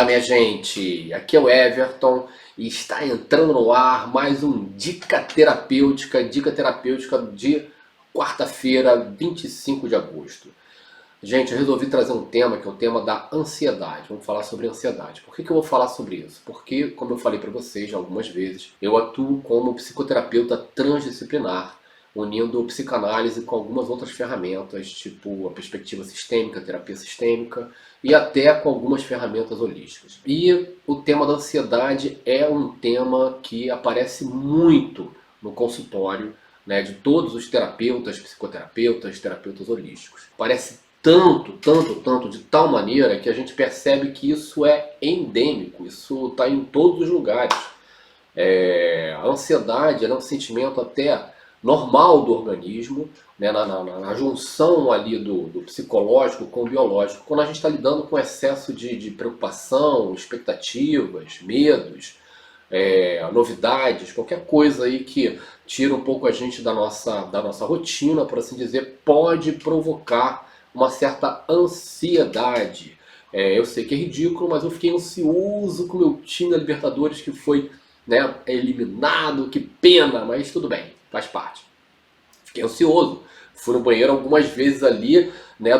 Fala, minha gente, aqui é o Everton e está entrando no ar mais um Dica Terapêutica de quarta-feira, 25 de agosto. Gente, eu resolvi trazer um tema que é o tema da ansiedade. Vamos falar sobre ansiedade. Por que eu vou falar sobre isso? Porque, como eu falei para vocês já algumas vezes, eu atuo como psicoterapeuta transdisciplinar, unindo psicanálise com algumas outras ferramentas, tipo a perspectiva sistêmica, terapia sistêmica e até com algumas ferramentas holísticas. E o tema da ansiedade é um tema que aparece muito no consultório, né, de todos os terapeutas, psicoterapeutas, terapeutas holísticos. Parece tanto, de tal maneira que a gente percebe que isso é endêmico, isso está em todos os lugares. A ansiedade é um sentimento até normal do organismo, né, na junção ali do psicológico com o biológico, quando a gente está lidando com excesso de preocupação, expectativas, medos, novidades, qualquer coisa aí que tira um pouco a gente da nossa rotina, por assim dizer, pode provocar uma certa ansiedade. Eu sei que é ridículo, mas eu fiquei ansioso com o meu time da Libertadores que foi, né, eliminado, que pena, mas tudo bem, faz parte. Fiquei ansioso, fui no banheiro algumas vezes ali, né,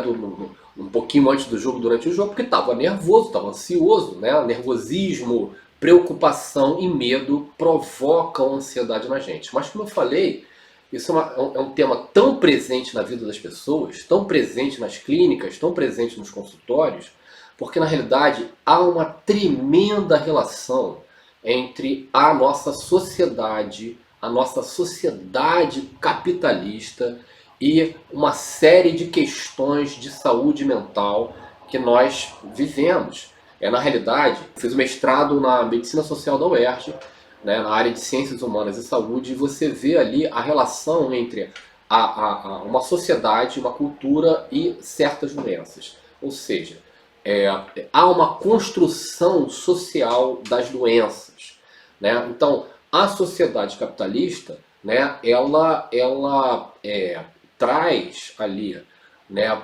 um pouquinho antes do jogo, durante o jogo, porque estava nervoso, estava ansioso, né, nervosismo, preocupação e medo provocam ansiedade na gente. Mas como eu falei, isso é um tema tão presente na vida das pessoas, tão presente nas clínicas, tão presente nos consultórios, porque na realidade há uma tremenda relação entre a nossa sociedade capitalista e uma série de questões de saúde mental que nós vivemos. Na realidade, fiz o mestrado na Medicina Social da UERJ, né, na área de Ciências Humanas e Saúde, e você vê ali a relação entre uma sociedade, uma cultura e certas doenças. Ou seja, há uma construção social das doenças, né? Então, a sociedade capitalista, né, ela traz ali, né,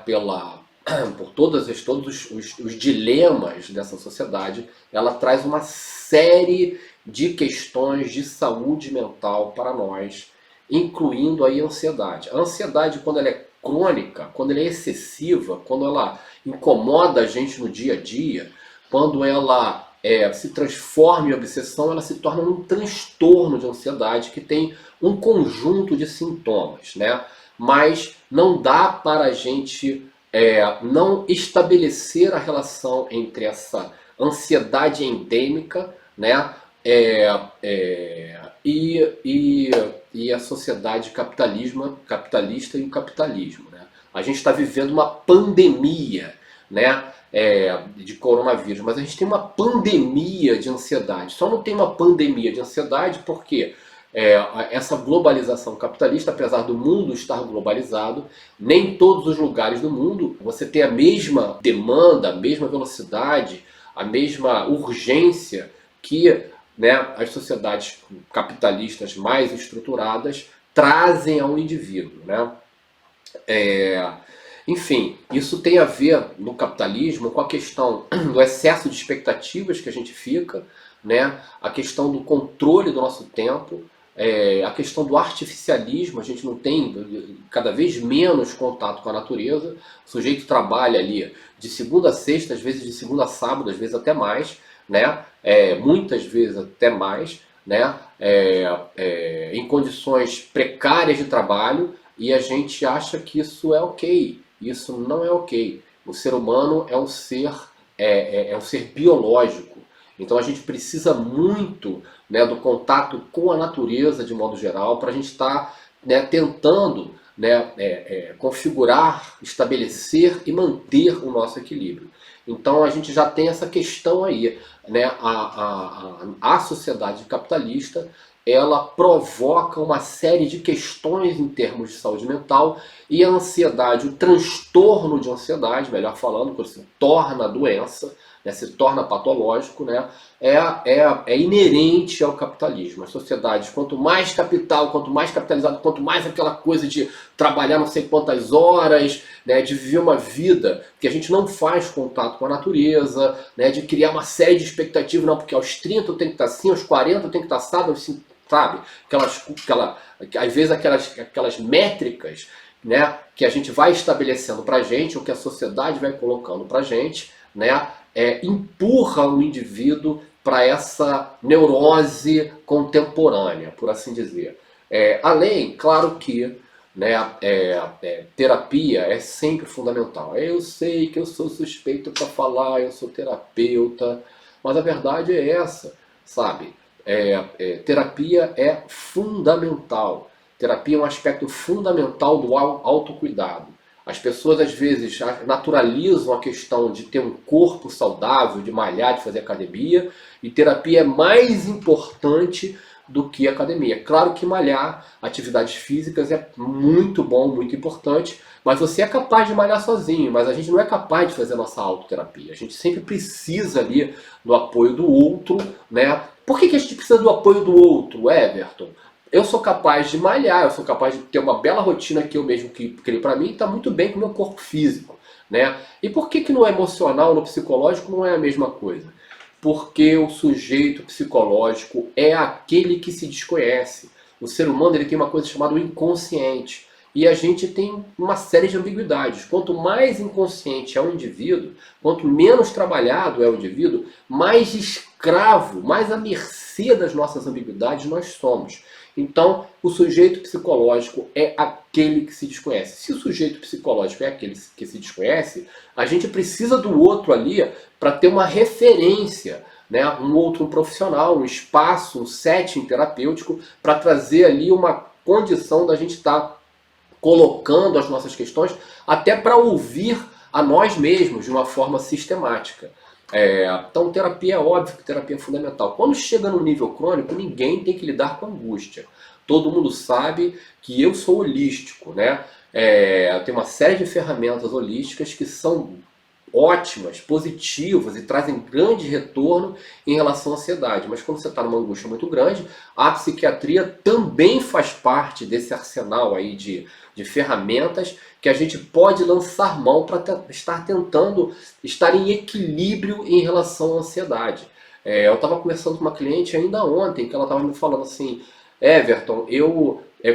por todos os dilemas dessa sociedade, ela traz uma série de questões de saúde mental para nós, incluindo aí a ansiedade. A ansiedade, quando ela é crônica, quando ela é excessiva, quando ela incomoda a gente no dia a dia, quando ela se transforma em obsessão, ela se torna um transtorno de ansiedade que tem um conjunto de sintomas, né? Mas não dá para a gente não estabelecer a relação entre essa ansiedade endêmica, né, e a sociedade capitalista e o capitalismo, né? A gente está vivendo uma pandemia, né, de coronavírus, mas a gente tem uma pandemia de ansiedade. Só não tem uma pandemia de ansiedade porque essa globalização capitalista, apesar do mundo estar globalizado, nem em todos os lugares do mundo você tem a mesma demanda, a mesma velocidade, a mesma urgência que, né, as sociedades capitalistas mais estruturadas trazem ao indivíduo, né? Enfim, isso tem a ver no capitalismo com a questão do excesso de expectativas que a gente fica, né? A questão do controle do nosso tempo, a questão do artificialismo. A gente não tem cada vez menos contato com a natureza. O sujeito trabalha ali de segunda a sexta, às vezes de segunda a sábado, às vezes até mais, né? Muitas vezes até mais, né? Em condições precárias de trabalho, e a gente acha que isso é ok. Isso não é ok. O ser humano é um ser biológico. Então a gente precisa muito, né, do contato com a natureza de modo geral para a gente estar, né, tentando, né, configurar, estabelecer e manter o nosso equilíbrio. Então a gente já tem essa questão aí, né? A sociedade capitalista, ela provoca uma série de questões em termos de saúde mental, e a ansiedade, o transtorno de ansiedade, melhor falando, quando se torna doença, né, se torna patológico, né, é inerente ao capitalismo. As sociedades, quanto mais capital, quanto mais capitalizado, quanto mais aquela coisa de trabalhar não sei quantas horas, né, de viver uma vida que a gente não faz contato com a natureza, né, de criar uma série de expectativas, não, porque aos 30 eu tenho que estar assim, aos 40 eu tenho que estar assado, assim, sabe? Às vezes aquelas métricas, né, que a gente vai estabelecendo para a gente, ou que a sociedade vai colocando para a gente, né, empurra o indivíduo para essa neurose contemporânea, por assim dizer. Além, claro que, né, terapia é sempre fundamental. Eu sei que eu sou suspeito para falar, eu sou terapeuta, mas a verdade é essa, sabe? Terapia é fundamental. Terapia é um aspecto fundamental do autocuidado. As pessoas às vezes naturalizam a questão de ter um corpo saudável, de malhar, de fazer academia, e terapia é mais importante do que academia. Claro que malhar, atividades físicas é muito bom, muito importante, mas você é capaz de malhar sozinho, mas a gente não é capaz de fazer a nossa autoterapia. A gente sempre precisa ali do apoio do outro, né? Por que a gente precisa do apoio do outro, Everton? Eu sou capaz de malhar, eu sou capaz de ter uma bela rotina que eu mesmo criei para mim e está muito bem com o meu corpo físico, né? E por que no emocional, no psicológico não é a mesma coisa? Porque o sujeito psicológico é aquele que se desconhece. O ser humano ele tem uma coisa chamada inconsciente. E a gente tem uma série de ambiguidades. Quanto mais inconsciente é o indivíduo, quanto menos trabalhado é o indivíduo, mais escravo, mais à mercê das nossas ambiguidades nós somos. Então, o sujeito psicológico é aquele que se desconhece. Se o sujeito psicológico é aquele que se desconhece, a gente precisa do outro ali para ter uma referência, né? Um outro profissional, um espaço, um setting terapêutico para trazer ali uma condição da gente estar colocando as nossas questões até para ouvir a nós mesmos de uma forma sistemática. Então, terapia é óbvio que terapia é fundamental. Quando chega no nível crônico, ninguém tem que lidar com angústia. Todo mundo sabe que eu sou holístico, né? Eu tenho uma série de ferramentas holísticas que são ótimas, positivas e trazem grande retorno em relação à ansiedade. Mas quando você está numa angústia muito grande, a psiquiatria também faz parte desse arsenal aí de ferramentas que a gente pode lançar mão para estar tentando estar em equilíbrio em relação à ansiedade. Eu estava conversando com uma cliente ainda ontem que ela estava me falando assim, Everton,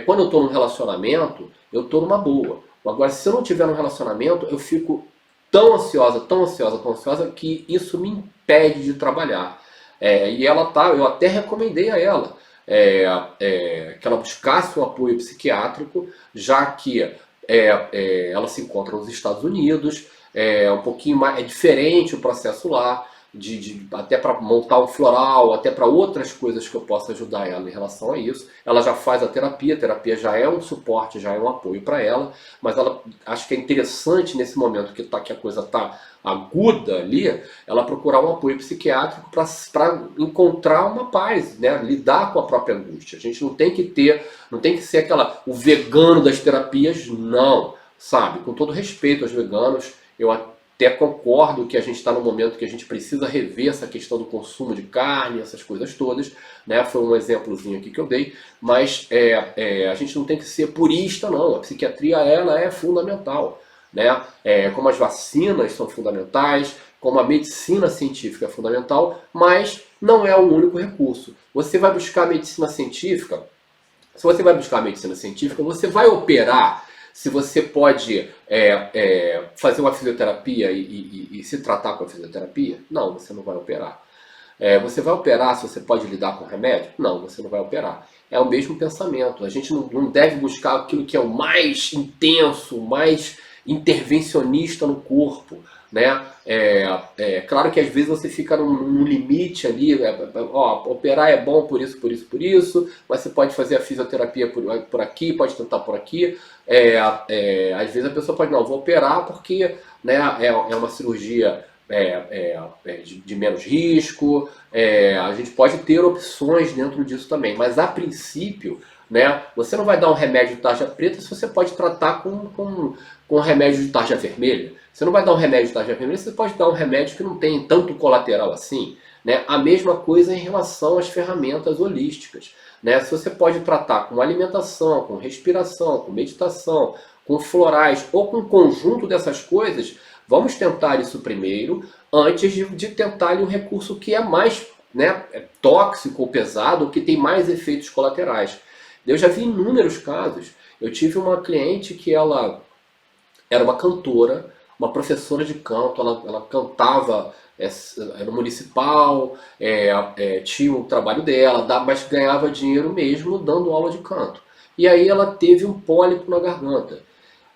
quando eu estou num relacionamento, eu estou numa boa. Agora, se eu não tiver num relacionamento, eu fico tão ansiosa, tão ansiosa, tão ansiosa, que isso me impede de trabalhar. E eu até recomendei a ela que ela buscasse um apoio psiquiátrico, já que ela se encontra nos Estados Unidos, um pouquinho mais, é diferente o processo lá, até para montar um floral, até para outras coisas que eu possa ajudar ela em relação a isso. Ela já faz a terapia já é um suporte, já é um apoio para ela, mas ela acho que é interessante nesse momento que a coisa está aguda ali, ela procurar um apoio psiquiátrico para encontrar uma paz, né? Lidar com a própria angústia. A gente não tem que ser o vegano das terapias, não, sabe? Com todo respeito aos veganos, eu até concordo que a gente está num momento que a gente precisa rever essa questão do consumo de carne, essas coisas todas, né? Foi um exemplozinho aqui que eu dei, mas a gente não tem que ser purista, não. A psiquiatria ela é fundamental, né? Como as vacinas são fundamentais, como a medicina científica é fundamental, mas não é o único recurso. Você vai buscar a medicina científica, se você vai buscar a medicina científica, você vai operar se você pode fazer uma fisioterapia e se tratar com a fisioterapia? Não, você não vai operar. Você vai operar se você pode lidar com remédio? Não, você não vai operar. É o mesmo pensamento. A gente não deve buscar aquilo que é o mais intenso, mais intervencionista no corpo, né? Claro que às vezes você fica num limite ali, operar é bom por isso, por isso, por isso, mas você pode fazer a fisioterapia por aqui, pode tentar por aqui. Às vezes a pessoa pode, não, vou operar porque, né, é uma cirurgia de menos risco, a gente pode ter opções dentro disso também, mas a princípio né? Você não vai dar um remédio de tarja preta se você pode tratar com remédio de tarja vermelha. Você não vai dar um remédio de tarja vermelha, você pode dar um remédio que não tem tanto colateral assim. Né? A mesma coisa em relação às ferramentas holísticas. Né? Se você pode tratar com alimentação, com respiração, com meditação, com florais ou com um conjunto dessas coisas, vamos tentar isso primeiro, antes de tentar ali um recurso que é mais, né, tóxico ou pesado, ou que tem mais efeitos colaterais. Eu já vi inúmeros casos. Eu tive uma cliente que ela era uma cantora, uma professora de canto, ela cantava no municipal, tinha o trabalho dela, mas ganhava dinheiro mesmo dando aula de canto. E aí ela teve um pólipo na garganta.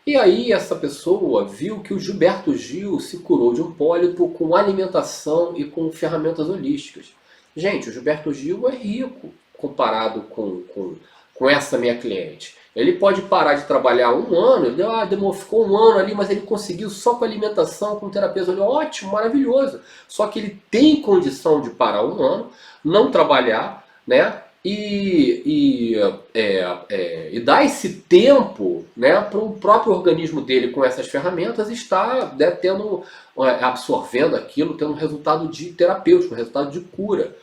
E aí essa pessoa viu que o Gilberto Gil se curou de um pólipo com alimentação e com ferramentas holísticas. Gente, o Gilberto Gil é rico comparado com essa minha cliente. Ele pode parar de trabalhar um ano, ficou um ano ali, mas ele conseguiu só com alimentação, com terapia. Ótimo, maravilhoso. Só que ele tem condição de parar um ano, não trabalhar, né? E dar esse tempo, né, para o próprio organismo dele com essas ferramentas estar, né, absorvendo aquilo, tendo um resultado terapêutico, um resultado de cura.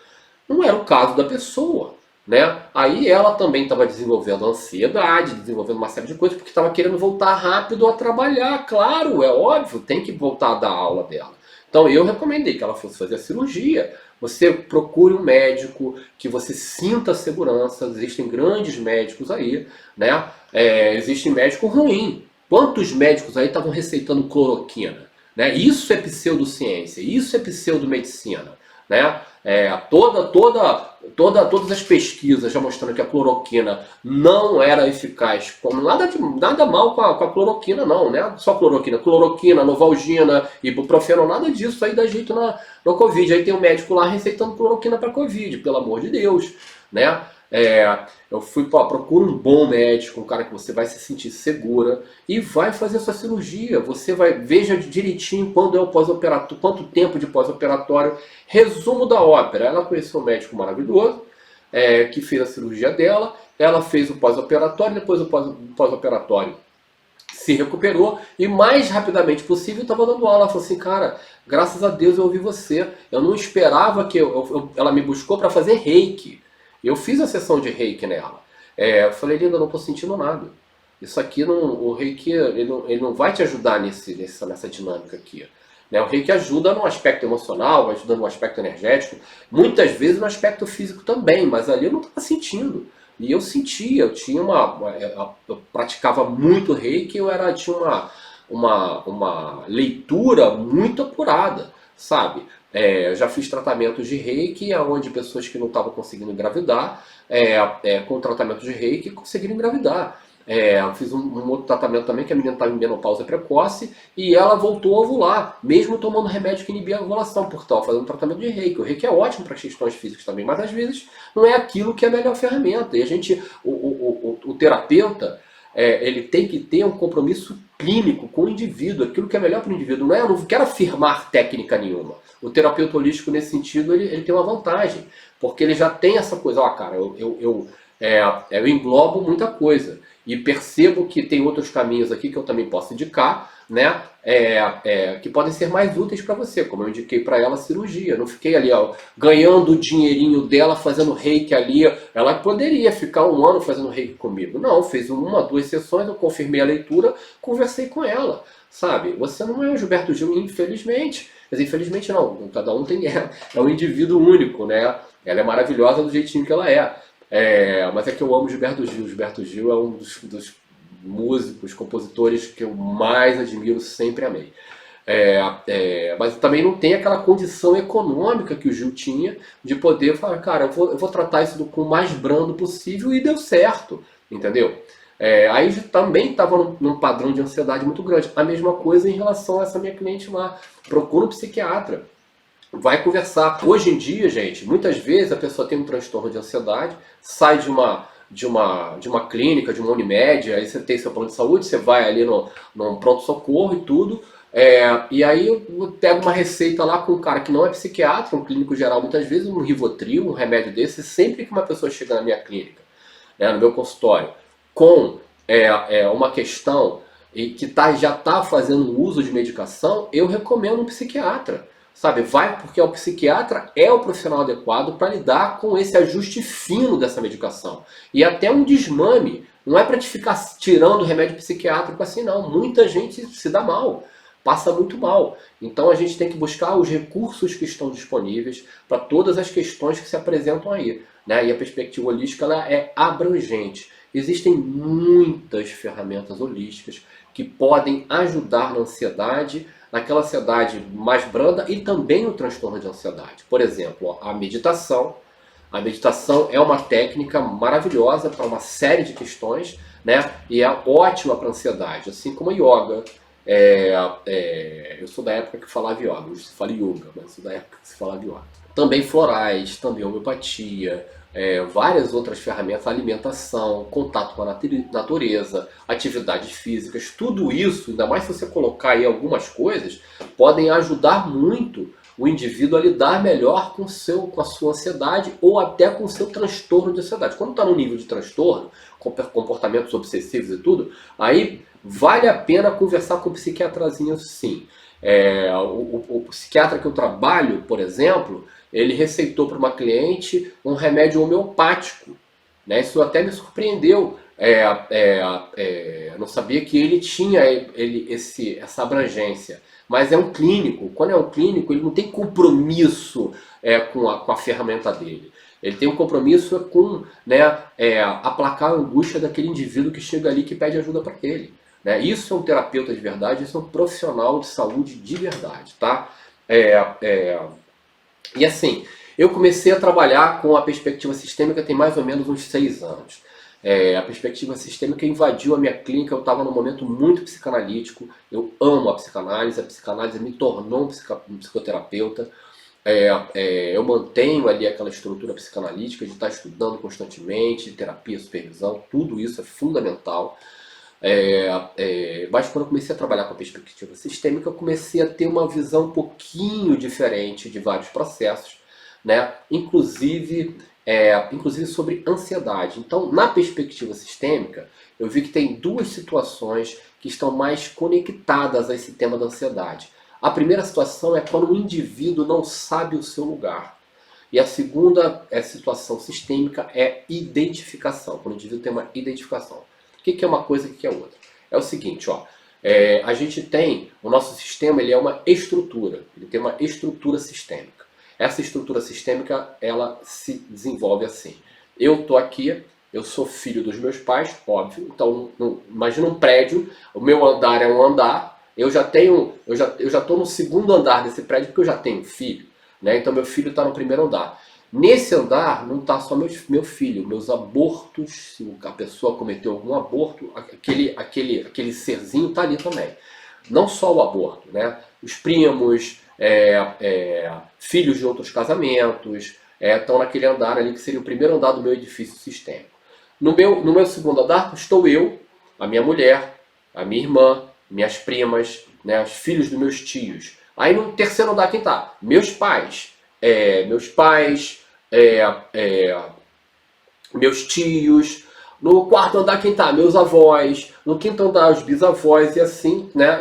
Não era o caso da pessoa. Né? Aí ela também estava desenvolvendo ansiedade, desenvolvendo uma série de coisas, porque estava querendo voltar rápido a trabalhar. Claro, é óbvio, tem que voltar a dar aula dela. Então eu recomendei que ela fosse fazer a cirurgia. Você procure um médico que você sinta segurança. Existem grandes médicos aí, né? Existe médico ruim. Quantos médicos aí estavam receitando cloroquina? Né? Isso é pseudociência, isso é pseudomedicina. Né? Todas as pesquisas já mostrando que a cloroquina não era eficaz, nada mal com a cloroquina não, né? Só cloroquina, novalgina, ibuprofeno, nada disso aí dá jeito no Covid. Aí tem um médico lá receitando cloroquina para Covid, pelo amor de Deus, né? Eu procura um bom médico, um cara que você vai se sentir segura e vai fazer sua cirurgia. Você veja direitinho quando é o pós-operatório, quanto tempo de pós-operatório. Resumo da ópera: ela conheceu um médico maravilhoso que fez a cirurgia dela, ela fez o pós-operatório, depois o pós-operatório se recuperou e mais rapidamente possível estava dando aula. Ela falou assim: cara, graças a Deus eu ouvi você, eu não esperava que ela me buscou para fazer reiki. Eu fiz a sessão de reiki nela. Eu falei: linda, eu não estou sentindo nada. Isso aqui, o reiki ele não vai te ajudar nessa dinâmica aqui. Né? O reiki ajuda no aspecto emocional, ajuda no aspecto energético, muitas vezes no aspecto físico também, mas ali eu não estava sentindo. E eu sentia, eu praticava muito reiki, tinha uma leitura muito apurada, sabe? Eu já fiz tratamentos de reiki, onde pessoas que não estavam conseguindo engravidar, com tratamento de reiki, conseguiram engravidar. Eu fiz um outro tratamento também, que a menina estava em menopausa precoce, e ela voltou a ovular, mesmo tomando remédio que inibia a ovulação, porque estava fazendo um tratamento de reiki. O reiki é ótimo para questões físicas também, mas às vezes não é aquilo que é a melhor ferramenta. E o terapeuta, ele tem que ter um compromisso clínico com o indivíduo, aquilo que é melhor para o indivíduo. Eu não quero afirmar técnica nenhuma. O terapeuta holístico, nesse sentido, ele tem uma vantagem, porque ele já tem essa coisa: cara, eu englobo muita coisa e percebo que tem outros caminhos aqui que eu também posso indicar, né? Que podem ser mais úteis para você, como eu indiquei para ela a cirurgia. Não fiquei ali ganhando o dinheirinho dela, fazendo reiki ali. Ela poderia ficar um ano fazendo reiki comigo. Não, fez 1, 2 sessões, eu confirmei a leitura, conversei com ela. Sabe? Você não é o Gilberto Gil, infelizmente. Mas infelizmente não, cada um é um indivíduo único, né? Ela é maravilhosa do jeitinho que ela é. Mas é que eu amo Gilberto Gil. Gilberto Gil é um dos músicos, compositores que eu mais admiro, sempre amei. Mas também não tem aquela condição econômica que o Gil tinha de poder falar: cara, eu vou tratar isso com o mais brando possível, e deu certo, entendeu? Aí também estava num padrão de ansiedade muito grande. A mesma coisa em relação a essa minha cliente lá. Procura um psiquiatra. Vai conversar. Hoje em dia, gente, muitas vezes a pessoa tem um transtorno de ansiedade, sai de uma clínica, de uma Unimed, aí você tem seu plano de saúde, você vai ali num pronto-socorro e tudo, e aí pega uma receita lá com um cara que não é psiquiatra, um clínico geral, muitas vezes um Rivotril, um remédio desse, sempre que uma pessoa chega na minha clínica. né, no meu consultório, com uma questão e que já está fazendo uso de medicação, eu recomendo um psiquiatra. Sabe, vai porque o psiquiatra é o profissional adequado para lidar com esse ajuste fino dessa medicação. E até um desmame. Não é para te ficar tirando remédio psiquiátrico assim, não. Muita gente se dá mal, passa muito mal. Então a gente tem que buscar os recursos que estão disponíveis para todas as questões que se apresentam aí, né? E a perspectiva holística ela é abrangente. Existem muitas ferramentas holísticas que podem ajudar na ansiedade, naquela ansiedade mais branda e também no transtorno de ansiedade. Por exemplo, a meditação. A meditação é uma técnica maravilhosa para uma série de questões, né? E é ótima para ansiedade, assim como a yoga. Eu sou da época que falava yoga, hoje se fala yoga, mas sou da época que se falava yoga. Também florais, também homeopatia, várias outras ferramentas, alimentação, contato com a natureza, atividades físicas, tudo isso, ainda mais se você colocar aí algumas coisas, podem ajudar muito o indivíduo a lidar melhor com a sua ansiedade ou até com o seu transtorno de ansiedade. Quando está no nível de transtorno, com comportamentos obsessivos e tudo, aí vale a pena conversar com o psiquiatrazinho sim. O psiquiatra que eu trabalho, por exemplo, ele receitou para uma cliente um remédio homeopático, né? Isso até me surpreendeu. Eu não sabia que ele tinha essa abrangência. Mas é um clínico. Quando é um clínico, ele não tem compromisso com a ferramenta dele. Ele tem um compromisso com, né, aplacar a angústia daquele indivíduo que chega ali e que pede ajuda para ele. Né? Isso é um terapeuta de verdade, isso é um profissional de saúde de verdade. Tá? E assim, eu comecei a trabalhar com a perspectiva sistêmica tem mais ou menos uns 6 anos. A perspectiva sistêmica invadiu a minha clínica, eu estava num momento muito psicanalítico, eu amo a psicanálise me tornou um psicoterapeuta, eu mantenho ali aquela estrutura psicanalítica de estar estudando constantemente, terapia, supervisão, tudo isso é fundamental. Mas quando eu comecei a trabalhar com a perspectiva sistêmica, eu comecei a ter uma visão um pouquinho diferente de vários processos, né? Inclusive sobre ansiedade. Então, na perspectiva sistêmica, eu vi que tem duas situações que estão mais conectadas a esse tema da ansiedade. A primeira situação é quando o indivíduo não sabe o seu lugar. E a segunda situação sistêmica é identificação, quando o indivíduo tem uma identificação. O que é uma coisa e o que é outra? É o seguinte, ó, a gente tem, o nosso sistema ele é uma estrutura, ele tem uma estrutura sistêmica. Essa estrutura sistêmica, ela se desenvolve assim. Eu estou aqui, eu sou filho dos meus pais, óbvio. Então, imagina um prédio, o meu andar é um andar, eu já estou no segundo andar desse prédio porque eu já tenho filho. Né? Então, meu filho está no primeiro andar. Nesse andar não está só meu filho, meus abortos, se a pessoa cometeu algum aborto, aquele serzinho está ali também. Não só o aborto, né? Os primos, filhos de outros casamentos, estão naquele andar ali que seria o primeiro andar do meu edifício sistêmico. No meu segundo andar estou eu, a minha mulher, a minha irmã, minhas primas, né, os filhos dos meus tios. Aí no terceiro andar quem está? Meus pais, meus tios. No quarto andar quem está? Meus avós. No quinto andar os bisavós e assim, né,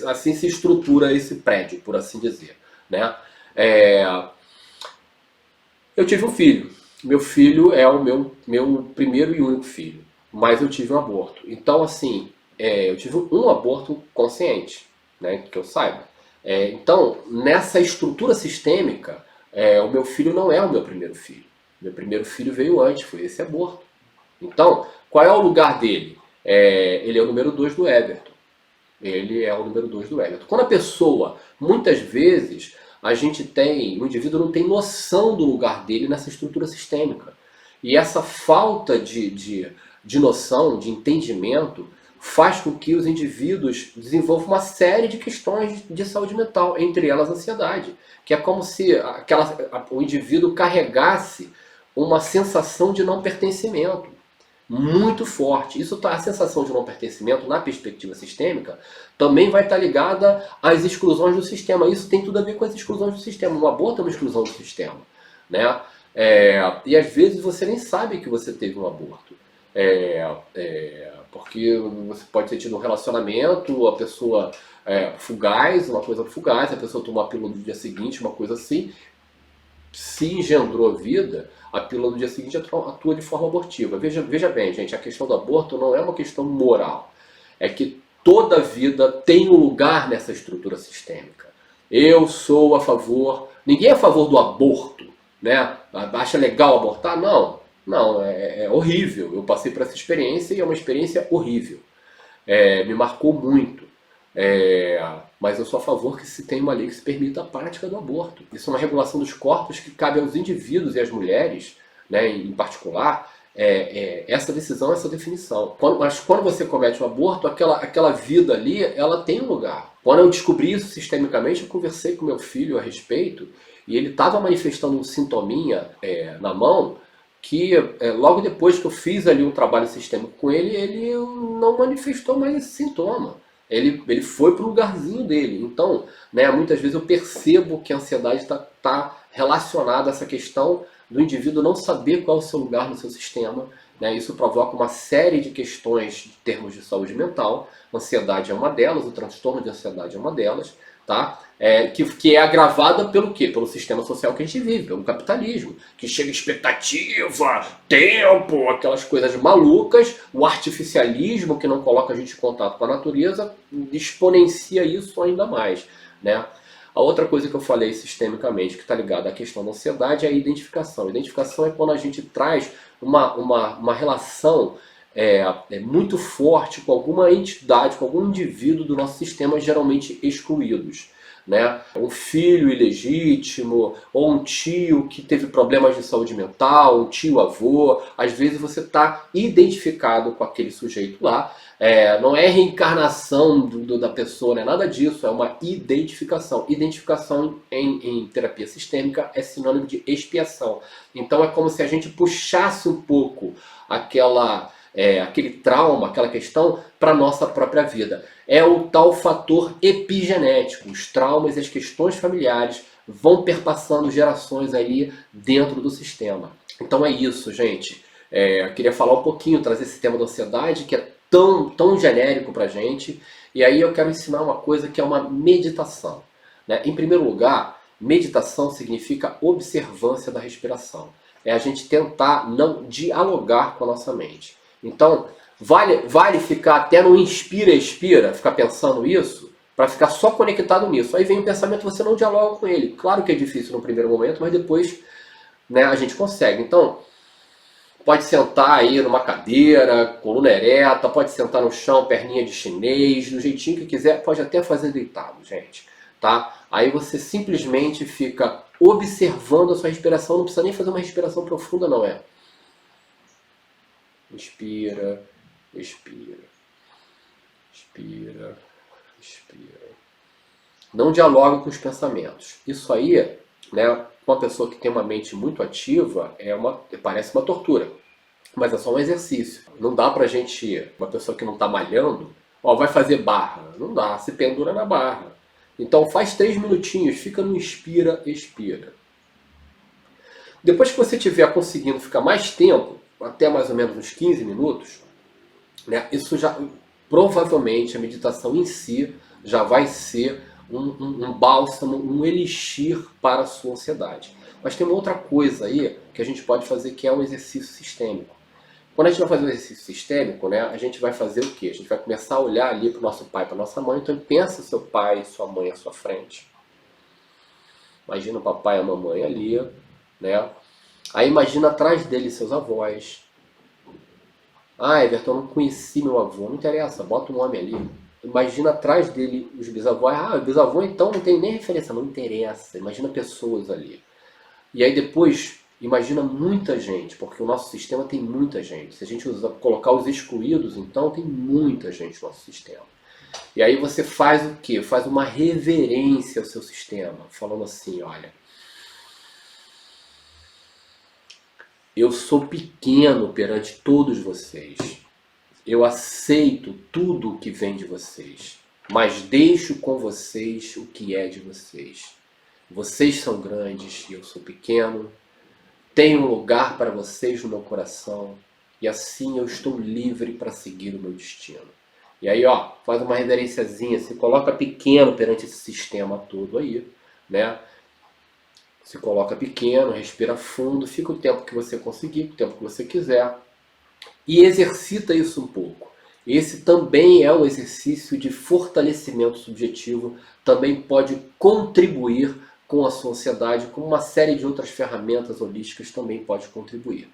assim se estrutura esse prédio, por assim dizer. Né? Eu tive um filho. Meu filho é o meu primeiro e único filho. Mas eu tive um aborto. Então, assim, eu tive um aborto consciente, né, que eu saiba. Então, nessa estrutura sistêmica, o meu filho não é o meu primeiro filho. Meu primeiro filho veio antes, foi esse aborto. Então, qual é o lugar dele? Ele é o número 2 do Everton. Ele é o número 2 do Everton. Quando a pessoa, muitas vezes, o indivíduo não tem noção do lugar dele nessa estrutura sistêmica. E essa falta de noção, de entendimento, faz com que os indivíduos desenvolvam uma série de questões de saúde mental, entre elas a ansiedade. Que é como se o indivíduo carregasse uma sensação de não pertencimento muito forte. A sensação de não pertencimento na perspectiva sistêmica também vai estar ligada às exclusões do sistema. Isso tem tudo a ver com as exclusões do sistema. Um aborto é uma exclusão do sistema, né? E às vezes você nem sabe que você teve um aborto. Porque você pode ter tido um relacionamento, a pessoa fugaz, uma coisa fugaz, a pessoa tomou a pílula do dia seguinte, uma coisa assim, se engendrou vida, a pílula do dia seguinte atua de forma abortiva. Veja bem, gente, a questão do aborto não é uma questão moral. É que toda vida tem um lugar nessa estrutura sistêmica. Eu sou a favor... Ninguém é a favor do aborto, né? Acha legal abortar? Não. Não, é horrível. Eu passei por essa experiência e é uma experiência horrível. Me marcou muito. Mas eu sou a favor que se tenha uma lei que se permita a prática do aborto. Isso é uma regulação dos corpos que cabe aos indivíduos e às mulheres, né, em particular, essa decisão, essa definição. Mas quando você comete um aborto, aquela vida ali, ela tem um lugar. Quando eu descobri isso sistemicamente, eu conversei com meu filho a respeito, e ele estava manifestando um sintominha na mão, que logo depois que eu fiz ali um trabalho sistêmico com ele, ele não manifestou mais esse sintoma. Ele foi para o lugarzinho dele. Então, né, muitas vezes eu percebo que a ansiedade está relacionada a essa questão do indivíduo não saber qual é o seu lugar no seu sistema. Né? Isso provoca uma série de questões em termos de saúde mental. A ansiedade é uma delas, o transtorno de ansiedade é uma delas. Tá? Que é agravada pelo quê? Pelo sistema social que a gente vive, pelo capitalismo, que chega expectativa, tempo, aquelas coisas malucas, o artificialismo que não coloca a gente em contato com a natureza exponencia isso ainda mais, né? A outra coisa que eu falei sistemicamente que está ligada à questão da ansiedade é a identificação. A identificação é quando a gente traz uma relação muito forte com alguma entidade, com algum indivíduo do nosso sistema, geralmente excluídos. Né? Um filho ilegítimo, ou um tio que teve problemas de saúde mental, um tio-avô. Às vezes você está identificado com aquele sujeito lá. Não é reencarnação da pessoa, não é nada disso, é uma identificação. Identificação em terapia sistêmica é sinônimo de expiação. Então é como se a gente puxasse um pouco aquele trauma, aquela questão, para a nossa própria vida. É o tal fator epigenético. Os traumas e as questões familiares vão perpassando gerações aí dentro do sistema. Então é isso, gente. Eu queria falar um pouquinho, trazer esse tema da ansiedade, que é tão genérico para a gente. E aí eu quero ensinar uma coisa que é uma meditação. Né? Em primeiro lugar, meditação significa observância da respiração. É a gente tentar não dialogar com a nossa mente. Então, vale ficar até no inspira-expira, ficar pensando isso, para ficar só conectado nisso. Aí vem o pensamento, você não dialoga com ele. Claro que é difícil no primeiro momento, mas depois, né, a gente consegue. Então, pode sentar aí numa cadeira, coluna ereta, pode sentar no chão, perninha de chinês, do jeitinho que quiser, pode até fazer deitado, gente. Tá? Aí você simplesmente fica observando a sua respiração, não precisa nem fazer uma respiração profunda, não é? Inspira, expira, expira, expira. Não dialoga com os pensamentos. Isso aí, né, uma pessoa que tem uma mente muito ativa, parece uma tortura. Mas é só um exercício. Não dá pra gente, uma pessoa que não está malhando, vai fazer barra. Não dá, se pendura na barra. Então faz 3 minutinhos, fica no inspira, expira. Depois que você estiver conseguindo ficar mais tempo, até mais ou menos uns 15 minutos, né, isso já, provavelmente, a meditação em si já vai ser um bálsamo, um elixir para a sua ansiedade. Mas tem uma outra coisa aí que a gente pode fazer, que é o exercício sistêmico. Quando a gente vai fazer o exercício sistêmico, né, a gente vai fazer o quê? A gente vai começar a olhar ali para o nosso pai, para a nossa mãe. Então pensa seu pai e sua mãe à sua frente. Imagina o papai e a mamãe ali, né? Aí imagina atrás dele seus avós. Everton, eu não conheci meu avô. Não interessa, bota um nome ali. Imagina atrás dele os bisavós. O bisavô então não tem nem referência. Não interessa. Imagina pessoas ali. E aí depois, imagina muita gente, porque o nosso sistema tem muita gente. Se a gente colocar os excluídos, então tem muita gente no nosso sistema. E aí você faz o quê? Faz uma reverência ao seu sistema, falando assim, olha, eu sou pequeno perante todos vocês. Eu aceito tudo o que vem de vocês, mas deixo com vocês o que é de vocês. Vocês são grandes e eu sou pequeno. Tem um lugar para vocês no meu coração e assim eu estou livre para seguir o meu destino. E aí, ó, faz uma reverênciazinha, se coloca pequeno perante esse sistema todo aí, né? Se coloca pequeno, respira fundo, fica o tempo que você conseguir, o tempo que você quiser. E exercita isso um pouco. Esse também é um exercício de fortalecimento subjetivo, também pode contribuir com a sua ansiedade, com uma série de outras ferramentas holísticas também pode contribuir.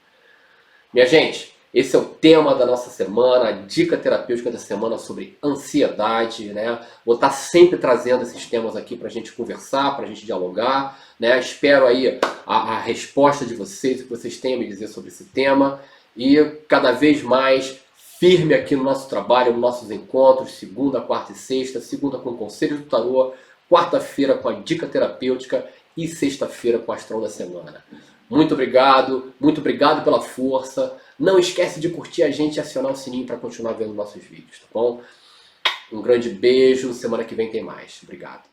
Minha gente, esse é o tema da nossa semana, a dica terapêutica da semana sobre ansiedade, né? Vou estar sempre trazendo esses temas aqui para a gente conversar, para a gente dialogar, né? Espero aí a resposta de vocês, o que vocês têm a me dizer sobre esse tema e cada vez mais firme aqui no nosso trabalho, nos nossos encontros, segunda, quarta e sexta, segunda com o Conselho do Tarô, quarta-feira com a dica terapêutica e sexta-feira com o Astral da Semana. Muito obrigado pela força. Não esquece de curtir a gente e acionar o sininho para continuar vendo nossos vídeos, tá bom? Um grande beijo, semana que vem tem mais. Obrigado.